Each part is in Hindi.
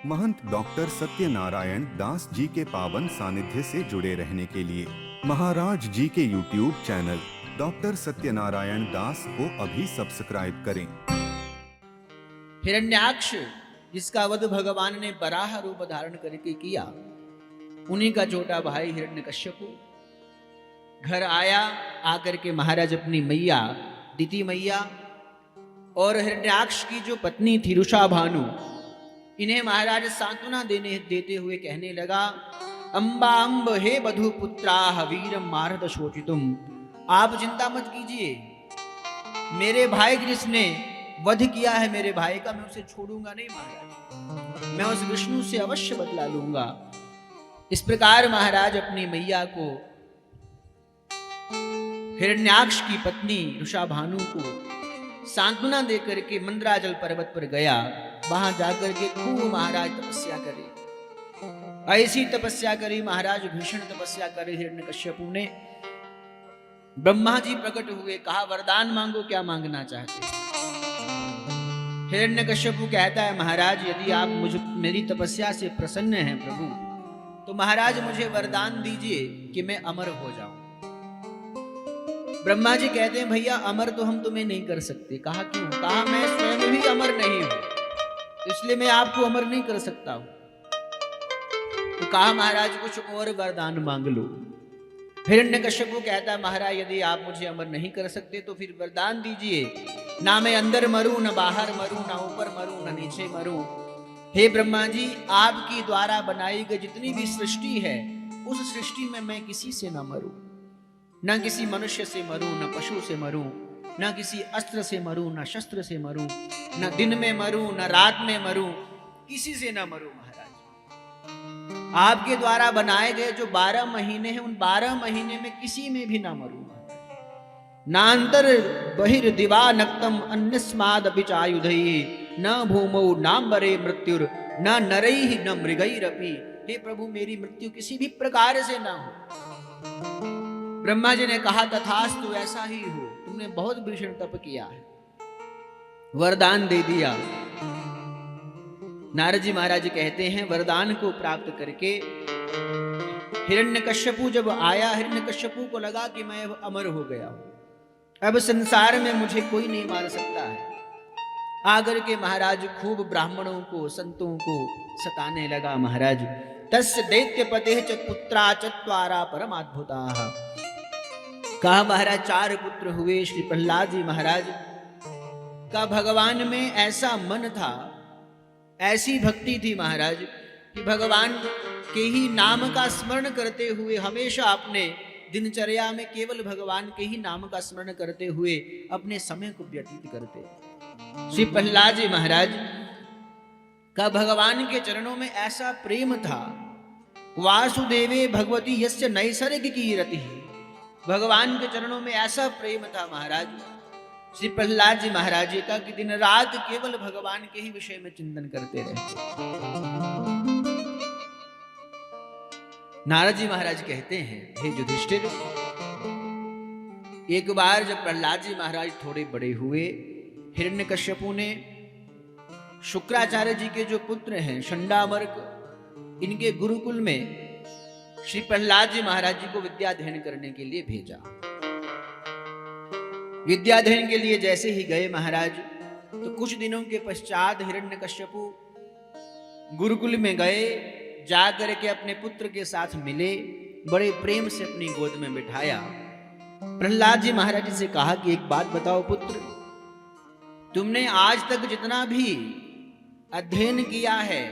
महंत डॉक्टर सत्यनारायण दास जी के पावन सानिध्य से जुड़े रहने के लिए महाराज जी के YouTube चैनल डॉक्टर सत्यनारायण दास को अभी सब्सक्राइब करें। हिरण्याक्ष जिसका वध भगवान ने बराह रूप धारण करके किया, उन्हीं का छोटा भाई हिरण्यकश्यपु घर आया। आकर के महाराज अपनी मैया दिति मैया और हिरण्याक्ष की जो पत्नी थी रुषा भानु, इन्हें महाराज सांत्वना देते हुए कहने लगा, अम्बा अम्ब हे बधु पुत्राह वीरम मारद शोचितुम। आप चिंता मत कीजिए, मेरे भाई जिसने वध किया है मेरे भाई का, मैं उसे छोड़ूंगा नहीं महाराज, मैं उस विष्णु से अवश्य बदला लूंगा। इस प्रकार महाराज अपनी मैया को, हिरण्याक्ष की पत्नी रुषा भानु को सांत्वना देकर के मंदराचल पर्वत पर गया। वहां जाकर के खूब महाराज तपस्या करे, ऐसी तपस्या करी महाराज, भीषण तपस्या करे हिरण्यकश्यपु ने। ब्रह्मा जी प्रकट हुए, कहा वरदान मांगो, क्या मांगना चाहते। हिरण्यकश्यपु कहता है, महाराज यदि आप मेरी तपस्या से प्रसन्न हैं प्रभु, तो महाराज मुझे वरदान दीजिए कि मैं अमर हो जाऊं। ब्रह्मा जी कहते हैं, भैया अमर तो हम तुम्हें नहीं कर सकते। कहा क्यों? कहा मैं स्वयं भी अमर नहीं हूं, इसलिए मैं आपको अमर नहीं कर सकता हूं। तो कहा महाराज कुछ और वरदान मांग लो। हिरण्यकश्यपु कहता है, महाराज यदि आप मुझे अमर नहीं कर सकते तो फिर वरदान दीजिए, ना मैं अंदर मरूं, न बाहर मरूं, ना ऊपर मरूं, न नीचे मरूं। हे ब्रह्मा जी, आपकी द्वारा बनाई गई जितनी भी सृष्टि है, उस सृष्टि में मैं किसी से न मरूं, न किसी मनुष्य से मरूं, न पशु से मरूं, न किसी अस्त्र से मरूं, न शस्त्र से मरूं, न दिन में मरूं, न रात में मरूं, किसी से न मरूं। महाराज आपके द्वारा बनाए गए जो 12 महीने हैं, उन 12 महीने में किसी में भी ना मरूं। नांतर बहिर दिवा नक्तम अन्यस्माद अपिचायुधई न भूमौ नाम्बरे मृत्युर न नरैहि न मृगैरपि। हे प्रभु, मेरी मृत्यु किसी भी प्रकार से ना हो। ब्रह्मा जी ने कहा, तथास्तु, ऐसा ही हो, तुमने बहुत भीषण तप किया है, वरदान दे दिया। नारद जी महाराज कहते हैं, वरदान को प्राप्त करके हिरण्यकश्यपु जब आया, हिरण्यकश्यपु को लगा कि मैं अब अमर हो गया हूं, अब संसार में मुझे कोई नहीं मार सकता है। आकर के महाराज खूब ब्राह्मणों को, संतों को सताने लगा। महाराज तस्य दैत्यपते च पुत्रा चत्वारा परमाद्भुताः। कहा महाराज 4 पुत्र हुए। श्री प्रहलाद जी महाराज का भगवान में ऐसा मन था, ऐसी भक्ति थी महाराज, कि भगवान के ही नाम का स्मरण करते हुए, हमेशा अपने दिनचर्या में केवल भगवान के ही नाम का स्मरण करते हुए अपने समय को व्यतीत करते। श्री प्रहलाद जी महाराज का भगवान के चरणों में ऐसा प्रेम था, वासुदेवे भगवती यस्य नैसर्गिकी रति। भगवान के चरणों में ऐसा प्रेम था महाराज श्री प्रहलाद जी महाराज जी का, कि दिन रात केवल भगवान के ही विषय में चिंतन करते रहते। नारद जी महाराज कहते हैं, हे युधिष्ठिर, एक बार जब प्रहलाद जी महाराज थोड़े बड़े हुए, हिरण्यकश्यपु ने शुक्राचार्य जी के जो पुत्र हैं शंडामर्क, इनके गुरुकुल में श्री प्रहलाद जी महाराज जी को विद्याध्ययन करने के लिए भेजा। विद्याध्ययन के लिए जैसे ही गए महाराज, तो कुछ दिनों के पश्चात हिरण्यकश्यपु गुरुकुल में गए, जाकर के अपने पुत्र के साथ मिले, बड़े प्रेम से अपनी गोद में बिठाया। प्रहलाद जी महाराज जी से कहा कि एक बात बताओ पुत्र, तुमने आज तक जितना भी अध्ययन किया है,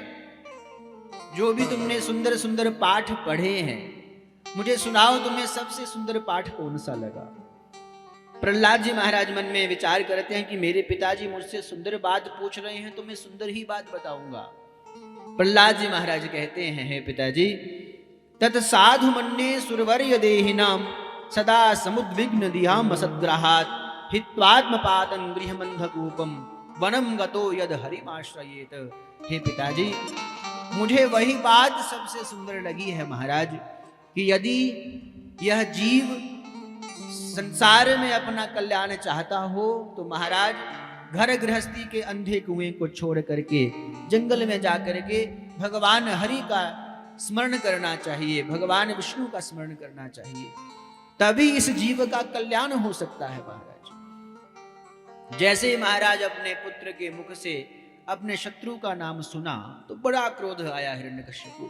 जो भी तुमने सुंदर सुंदर पाठ पढ़े हैं, मुझे सुनाओ, तुम्हें सबसे सुंदर पाठ कौन सा लगा। प्रहलाद जी महाराज मन में विचार करते हैं कि मेरे पिताजी मुझसे सुंदर बात पूछ रहे हैं, तो मैं सुंदर ही बात बताऊंगा। प्रहलाद जी महाराज कहते हैं, हे पिताजी, तत् साधु मन्ये सुरवर्य देहिनाम सदा समुद्विग्न दिहाम असद्ग्रहात् हित्वात्मपातं गृहमन्धकूपम वनम गतो यद हरिमाश्रयेत। हे पिताजी, मुझे वही बात सबसे सुंदर लगी है महाराज, कि यदि यह जीव संसार में अपना कल्याण चाहता हो, तो महाराज घर गृहस्थी के अंधे कुएं को छोड़ करके जंगल में जाकर के भगवान हरि का स्मरण करना चाहिए, भगवान विष्णु का स्मरण करना चाहिए, तभी इस जीव का कल्याण हो सकता है महाराज। जैसे ही महाराज अपने पुत्र के मुख से अपने शत्रु का नाम सुना तो बड़ा क्रोध आया हिरण्यकश्यप को।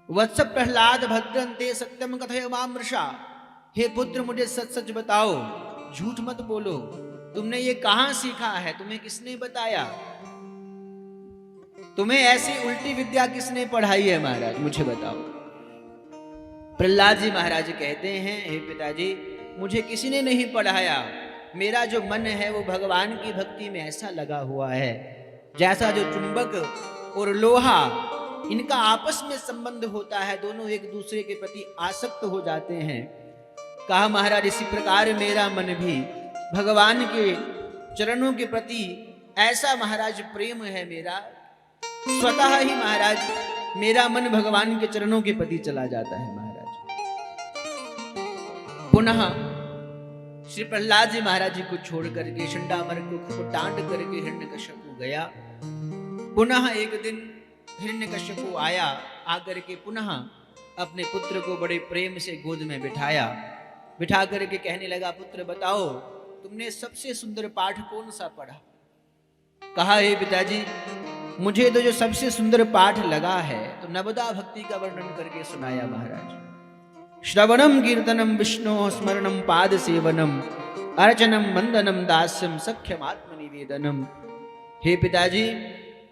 वत्स प्रहलाद भद्रंते सत्यम कथय मामृषा, हे पुत्र मुझे सच सच बताओ, झूठ मत बोलो, तुमने ये कहां सीखा है, तुम्हें किसने बताया, तुम्हें ऐसी उल्टी विद्या किसने पढ़ाई है महाराज, मुझे बताओ। प्रहलाद जी महाराज कहते हैं, हे पिताजी मुझे किसी ने नहीं पढ़ाया, मेरा जो मन है वो भगवान की भक्ति में ऐसा लगा हुआ है जैसा जो चुंबक और लोहा इनका आपस में संबंध होता है, दोनों एक दूसरे के प्रति आसक्त हो जाते हैं। कहा महाराज इसी प्रकार मेरा मन भी भगवान के चरणों के प्रति ऐसा महाराज प्रेम है मेरा, स्वतः ही महाराज मेरा मन भगवान के चरणों के प्रति चला जाता है महाराज। पुनः श्री प्रहलाद जी महाराज जी को छोड़ करके शंडामर्क को डांट करके हिरण्यकश्यप गया। पुनः एक दिन हिरण्यकश्यप आया, आकर के पुनः अपने पुत्र को बड़े प्रेम से गोद में बिठाया, बिठा करके कहने लगा, पुत्र बताओ तुमने सबसे सुंदर पाठ कौन सा पढ़ा। कहा हे पिताजी मुझे तो जो सबसे सुंदर पाठ लगा है तो नवदा भक्ति का वर्णन करके सुनाया महाराज। श्रवणम कीर्तनम विष्णु स्मरणम पाद सेवनम अर्चनम वंदनम दास्यम सख्यम आत्मनिवेदनम। हे पिताजी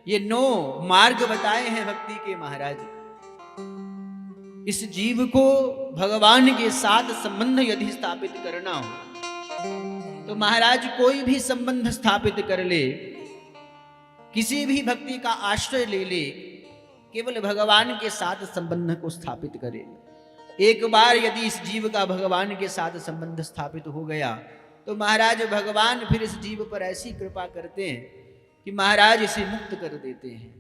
ये 9 मार्ग बताए हैं भक्ति के महाराज। इस जीव को भगवान के साथ संबंध यदि स्थापित करना हो तो महाराज कोई भी संबंध स्थापित कर ले, किसी भी भक्ति का आश्रय ले ले, केवल भगवान के साथ संबंध को स्थापित करे। एक बार यदि इस जीव का भगवान के साथ संबंध स्थापित हो गया तो महाराज भगवान फिर इस जीव पर ऐसी कृपा करते हैं कि महाराज इसे मुक्त कर देते हैं,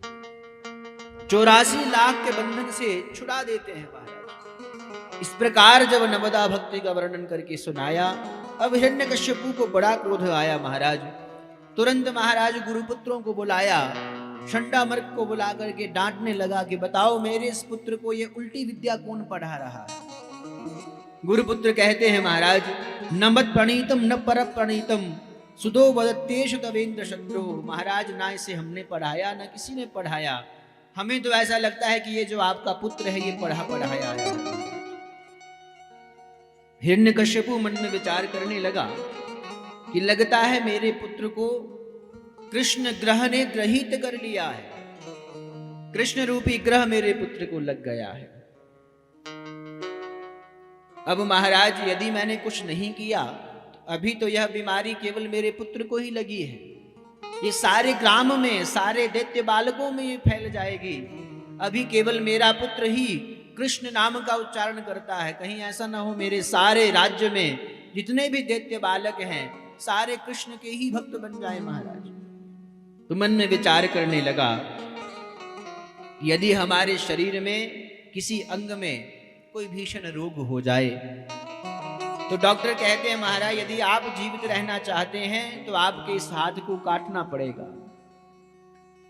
84 लाख के बंधन से छुड़ा देते हैं महाराज। इस प्रकार जब नवदा भक्ति का वर्णन करके सुनाया, अब हिरण्यकश्यपु को बड़ा क्रोध आया महाराज। तुरंत महाराज गुरुपुत्रों को बुलाया, शंडामर्क को बुला करके डांटने लगा कि बताओ मेरे इस पुत्र को ये उल्टी विद्या कौन पढ़ा रहा है। गुरुपुत्र कहते हैं महाराज न मत प्रणीतम न पर प्रणीतम सुदो वदत्येषु तवेन्द्र शत्रु। महाराज ना इसे हमने पढ़ाया ना किसी ने पढ़ाया, हमें तो ऐसा लगता है कि ये जो आपका पुत्र है ये पढ़ाया है। हिरण्यकश्यपु मन में विचार करने लगा कि लगता है मेरे पुत्र को कृष्ण ग्रह ने ग्रहित कर लिया है, कृष्ण रूपी ग्रह मेरे पुत्र को लग गया है। अब महाराज यदि मैंने कुछ नहीं किया तो अभी तो यह बीमारी केवल मेरे पुत्र को ही लगी है, ये सारे ग्राम में सारे दैत्य बालकों में ये फैल जाएगी। अभी केवल मेरा पुत्र ही कृष्ण नाम का उच्चारण करता है, कहीं ऐसा ना हो मेरे सारे राज्य में जितने भी दैत्य बालक हैं सारे कृष्ण के ही भक्त बन जाए महाराज। तो मन में विचार करने लगा यदि हमारे शरीर में किसी अंग में कोई भीषण रोग हो जाए तो डॉक्टर कहते हैं महाराज यदि आप जीवित रहना चाहते हैं तो आपके इस हाथ को काटना पड़ेगा।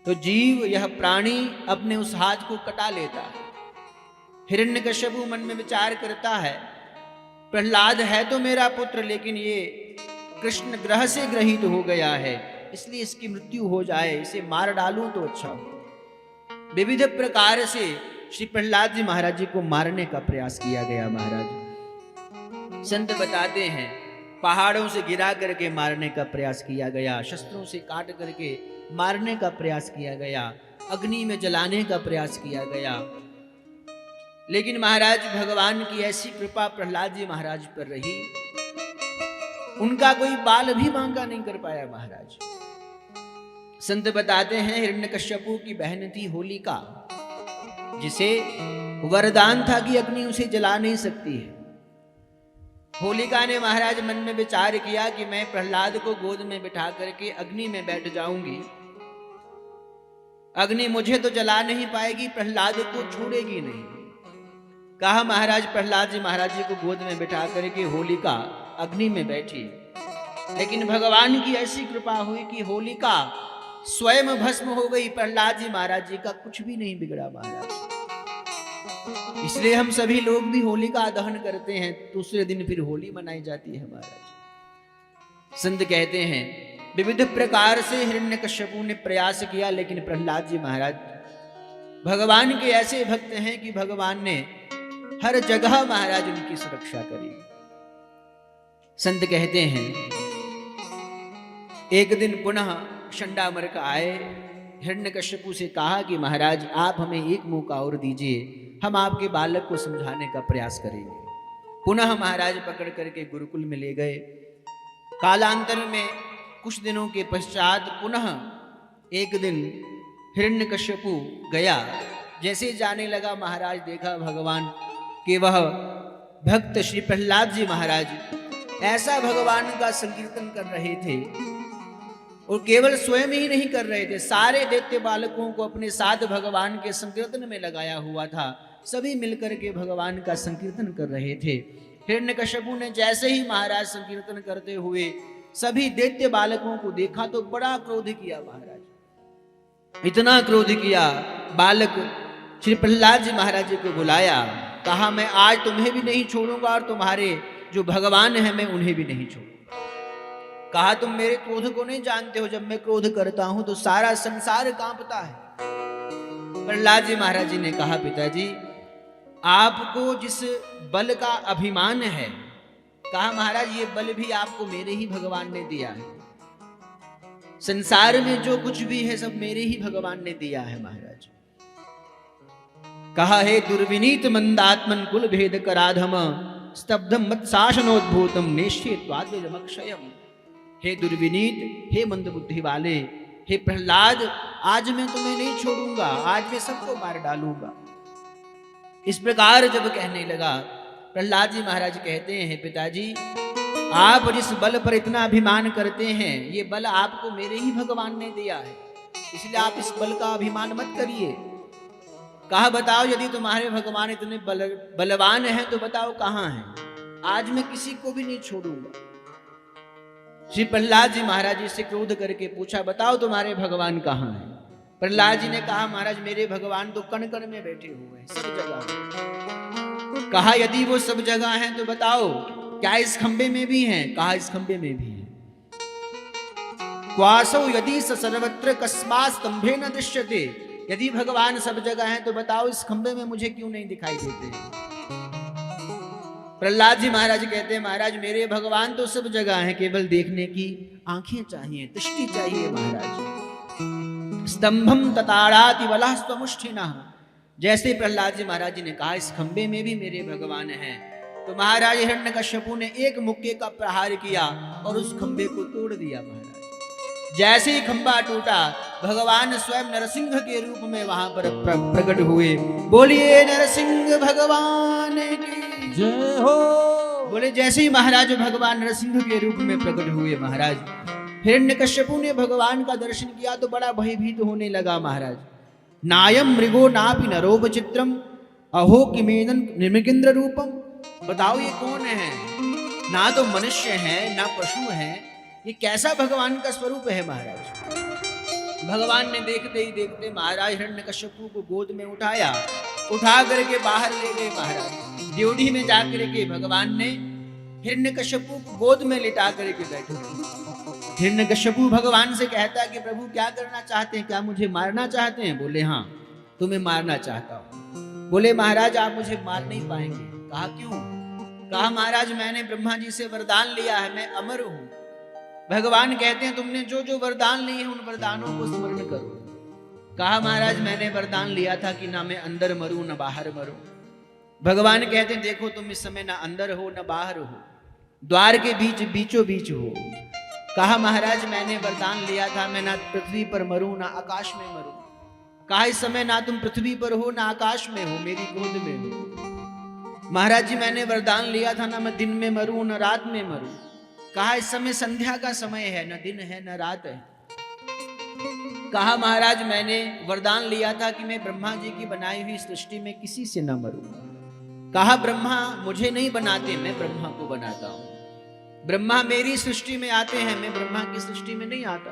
तो जीव यह प्राणी अपने उस हाथ को कटा लेता है। हिरण्यकश्यपु मन में विचार करता है प्रहलाद है तो मेरा पुत्र, लेकिन ये कृष्ण ग्रह से ग्रहित हो गया है, इसलिए इसकी मृत्यु हो जाए, इसे मार डालूं तो अच्छा हो। विविध प्रकार से श्री प्रहलाद जी महाराज जी को मारने का प्रयास किया गया महाराज। संत बताते हैं पहाड़ों से गिरा करके मारने का प्रयास किया गया, शस्त्रों से काट करके मारने का प्रयास किया गया, अग्नि में जलाने का प्रयास किया गया, लेकिन महाराज भगवान की ऐसी कृपा प्रहलाद जी महाराज पर रही, उनका कोई बाल भी मांगा नहीं कर पाया महाराज। संत बताते हैं हिरण्यकश्यपु की बहन थी होलिका, जिसे वरदान था कि अग्नि उसे जला नहीं सकती है। होलिका ने महाराज मन में विचार किया कि मैं प्रहलाद को गोद में बिठा करके अग्नि में बैठ जाऊंगी, अग्नि मुझे तो जला नहीं पाएगी, प्रहलाद को छोड़ेगी नहीं। कहा महाराज प्रहलाद जी महाराज जी को गोद में बिठा करके होलिका अग्नि में बैठी, लेकिन भगवान की ऐसी कृपा हुई कि होलिका स्वयं भस्म हो गई, प्रहलाद जी महाराज जी का कुछ भी नहीं बिगड़ा महाराज। इसलिए हम सभी लोग भी होली का दहन करते हैं, दूसरे दिन फिर होली मनाई जाती है महाराज। संत कहते हैं विविध प्रकार से हिरण्यकश्यपु ने प्रयास किया, लेकिन प्रहलाद जी महाराज भगवान के ऐसे भक्त हैं कि भगवान ने हर जगह महाराज उनकी सुरक्षा करी। संत कहते हैं एक दिन पुनः चंडामर्क आए, हिरण्यकश्यपु से कहा कि महाराज आप हमें एक मौका और दीजिए, हम आपके बालक को समझाने का प्रयास करेंगे। पुनः महाराज पकड़ करके गुरुकुल में ले गए। कालांतर में कुछ दिनों के पश्चात पुनः एक दिन हिरण्यकश्यपु गया, जैसे जाने लगा महाराज देखा भगवान कि वह भक्त श्री प्रहलाद जी महाराज ऐसा भगवान का संकीर्तन कर रहे थे, और केवल स्वयं ही नहीं कर रहे थे, सारे दैत्य बालकों को अपने साथ भगवान के संकीर्तन में लगाया हुआ था। सभी मिलकर के भगवान का संकीर्तन कर रहे थे। हिरण्यकश्यपु ने जैसे ही महाराज संकीर्तन करते हुए सभी दैत्य बालकों को देखा तो बड़ा क्रोध किया महाराज, इतना क्रोध किया, बालक श्री प्रहलाद जी महाराज जी को बुलाया, कहा मैं आज तुम्हें भी नहीं छोड़ूंगा और तुम्हारे जो भगवान है मैं उन्हें भी नहीं छोड़ूंगा। कहा तुम मेरे क्रोध को नहीं जानते हो, जब मैं क्रोध करता हूं तो सारा संसार कांपता है। प्रहलाद जी महाराज जी ने कहा पिताजी आपको जिस बल का अभिमान है, कहा महाराज ये बल भी आपको मेरे ही भगवान ने दिया है, संसार में जो कुछ भी है सब मेरे ही भगवान ने दिया है महाराज। कहा हे दुर्विनीत मंदात्मन कुल भेद कराधम स्तब्धम मत शासनोद्भूतम नेश्येत्वाद्वयमक्षयम्। हे दुर्विनीत, हे मंद बुद्धि वाले, हे प्रहलाद आज मैं तुम्हें नहीं छोड़ूंगा, आज मैं सबको मार डालूंगा। इस प्रकार जब कहने लगा, प्रहलाद जी महाराज कहते हैं पिताजी आप जिस बल पर इतना अभिमान करते हैं ये बल आपको मेरे ही भगवान ने दिया है, इसलिए आप इस बल का अभिमान मत करिए। कहा बताओ यदि तुम्हारे भगवान इतने बलवान हैं तो बताओ कहाँ हैं, आज मैं किसी को भी नहीं छोड़ूंगा। श्री प्रहलाद जी महाराज जी से क्रोध करके पूछा बताओ तुम्हारे भगवान कहाँ हैं। प्रहलाद जी ने कहा महाराज मेरे भगवान तो कण कण में बैठे हुए हैं, सब जगह। कहा यदि वो सब जगह हैं तो बताओ क्या इस खंबे में भी हैं। कहा इस खंबे में भी हैं। क्वासौ यदि स सर्वत्र कस्मात् स्तंभे न दृश्यते, यदि भगवान सब जगह हैं तो बताओ इस खंबे में मुझे क्यों नहीं दिखाई देते। प्रहलाद जी महाराज कहते हैं महाराज मेरे भगवान तो सब जगह हैं, केवल देखने की आंखें चाहिए, दृष्टि चाहिए महाराज। स्तंभम तताड़ाति वलः स्वमुष्ठिनः, जैसे प्रहलाद जी महाराज जी ने कहा इस खंबे में भी मेरे भगवान हैं, तो महाराज हिरण्यकश्यपु ने एक मुक्के का प्रहार किया और उस खंबे को तोड़ दिया महाराज। जैसे ही खंबा टूटा भगवान स्वयं नरसिंह के रूप में वहां पर प्रकट हुए। बोलिए नरसिंह भगवान की जय हो। बोले जैसे ही महाराज भगवान नरसिंह के रूप में प्रकट हुए महाराज हिरण्यकश्यपु ने भगवान का दर्शन किया तो बड़ा भयभीत होने लगा महाराज। नायम मृगो नापि नरोप चित्रम अहो किमेदन निर्मृगेंद्र रूपम, बताओ ये कौन है, ना तो मनुष्य है ना पशु है, ये कैसा भगवान का स्वरूप है महाराज। भगवान ने देखते ही देखते महाराज हिरण्यकश्यपु को गोद में उठाया, उठा करके बाहर ले गए महाराज। ड्योढ़ी में जाकर के भगवान ने हिरण्यकश्यपु को गोद में लिटा करके बैठे। हिरण्यकश्यपु भगवान से कहता है कि प्रभु क्या करना चाहते हैं, क्या मुझे मारना चाहते हैं। बोले हाँ तुम्हें मारना चाहता हूँ। बोले महाराज आप मुझे मार नहीं पाएंगे। कहा क्यों। कहा महाराज मैंने ब्रह्मा जी से वरदान लिया है, मैं अमर हूं। भगवान कहते हैं तुमने जो जो वरदान लिए हैं उन वरदानों को स्मरण करो। कहा महाराज मैंने वरदान लिया था कि ना मैं अंदर मरूं ना बाहर मरूं। भगवान कहते हैं देखो तुम इस समय ना अंदर हो ना बाहर हो, द्वार के बीच बीचों बीच हो। कहा महाराज मैंने वरदान लिया था मैं ना पृथ्वी पर मरूं ना आकाश में मरूं। कहा इस समय ना तुम पृथ्वी पर हो ना आकाश में हो, मेरी गोद में हो। महाराज जी मैंने वरदान लिया था ना मैं दिन में मरूं ना रात में मरूं। कहा इस समय संध्या का समय है, न दिन है न रात है। कहा महाराज मैंने वरदान लिया था कि मैं ब्रह्मा जी की बनाई हुई सृष्टि में किसी से न मरूं। कहा ब्रह्मा मुझे नहीं बनाते, मैं ब्रह्मा को बनाता हूं। ब्रह्मा मेरी सृष्टि में आते हैं, मैं ब्रह्मा की सृष्टि में नहीं आता।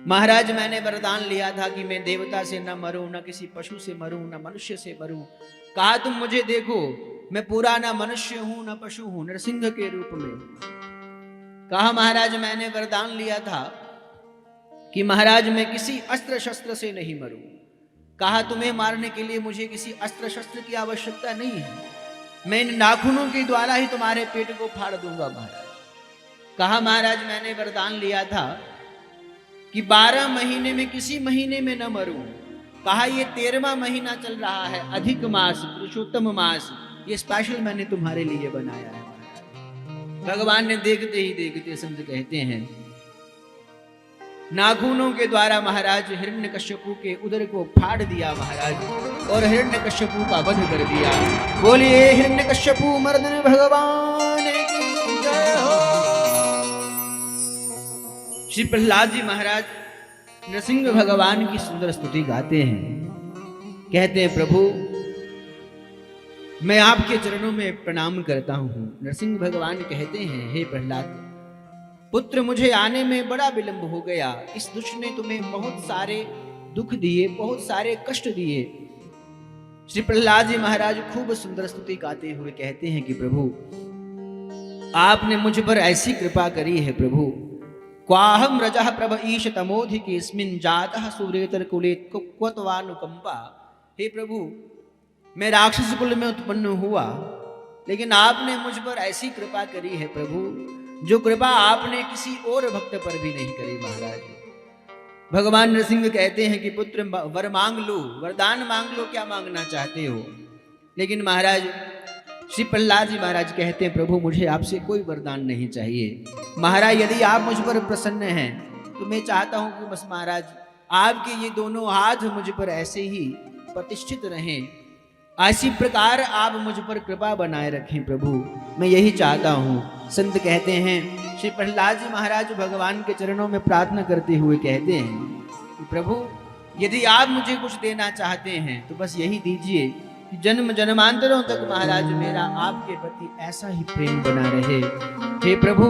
महाराज मैंने वरदान लिया था कि मैं देवता से न मरूं, न किसी पशु से मरूं, न मनुष्य से मरूं। कहा तुम मुझे देखो, मैं पूरा न मनुष्य हूं न पशु हूं, नरसिंह के रूप में। कहा महाराज मैंने वरदान लिया था कि महाराज मैं किसी अस्त्र शस्त्र से नहीं मरूं। कहा तुम्हें मारने के लिए मुझे किसी अस्त्र शस्त्र की आवश्यकता नहीं है, मैं इन नाखूनों के द्वारा ही तुम्हारे पेट को फाड़ दूंगा महाराज। कहा महाराज मैंने वरदान लिया था कि 12 महीने में किसी महीने में न मरूं। कहा ये 13वां महीना चल रहा है, अधिक मास, पुरुषोत्तम मास, ये स्पेशल मैंने तुम्हारे लिए बनाया है। भगवान ने देखते ही देखते, संत कहते हैं, नाखूनों के द्वारा महाराज हिरण्यकश्यपु के उदर को फाड़ दिया महाराज, और हिरण्यकश्यपु का वध कर दिया। बोलिए हिरण्यकश्यपु मर्दन भगवान की जय हो। श्री प्रहलाद जी महाराज नरसिंह भगवान की सुंदर स्तुति गाते हैं। कहते हैं प्रभु मैं आपके चरणों में प्रणाम करता हूं। नरसिंह भगवान कहते हैं हे प्रहलाद, पुत्र मुझे आने में बड़ा विलंब हो गया, इस दुष्ट ने तुम्हें बहुत सारे दुख दिए, बहुत सारे कष्ट दिए। श्री प्रहलाद जी महाराज खूब सुंदर स्तुति गाते हुए कहते हैं कि प्रभु आपने मुझ पर ऐसी कृपा करी है प्रभु, क्वाहम रजः प्रभ ईश तमोधिके स्मिन् जातः सूरेतर कुले क्वत्वानुकंपा। हे प्रभु मैं राक्षस कुल में उत्पन्न हुआ, लेकिन आपने मुझ पर ऐसी कृपा करी है प्रभु, जो कृपा आपने किसी और भक्त पर भी नहीं करी महाराज। भगवान नरसिंह कहते हैं कि पुत्र वर मांग लो, वरदान मांग लो, क्या मांगना चाहते हो। लेकिन महाराज श्री प्रहलाद जी महाराज कहते हैं प्रभु मुझे आपसे कोई वरदान नहीं चाहिए। महाराज यदि आप मुझ पर प्रसन्न हैं तो मैं चाहता हूं कि बस महाराज आपके ये दोनों हाथ मुझ पर ऐसे ही प्रतिष्ठित रहें, ऐसी प्रकार आप मुझ पर कृपा बनाए रखें प्रभु, मैं यही चाहता हूँ। संत कहते हैं श्री प्रहलाद जी महाराज भगवान के चरणों में प्रार्थना करते हुए कहते हैं कि प्रभु यदि आप मुझे कुछ देना चाहते हैं तो बस यही दीजिए कि जन्म जन्मांतरों तक महाराज मेरा आपके प्रति ऐसा ही प्रेम बना रहे। हे प्रभु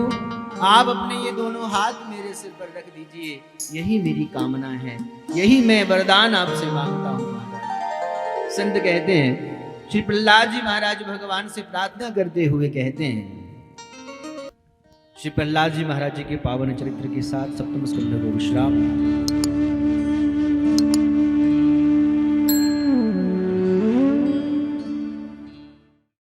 आप अपने ये दोनों हाथ मेरे सिर पर रख दीजिए, यही मेरी कामना है, यही मैं वरदान आपसे मांगता हूँ महाराज। संत कहते हैं श्री प्रहलाद जी महाराज भगवान से प्रार्थना करते हुए कहते हैं। श्री प्रहलाद जी महाराज जी के पावन चरित्र के साथ सप्तम स्कंध को विश्राम।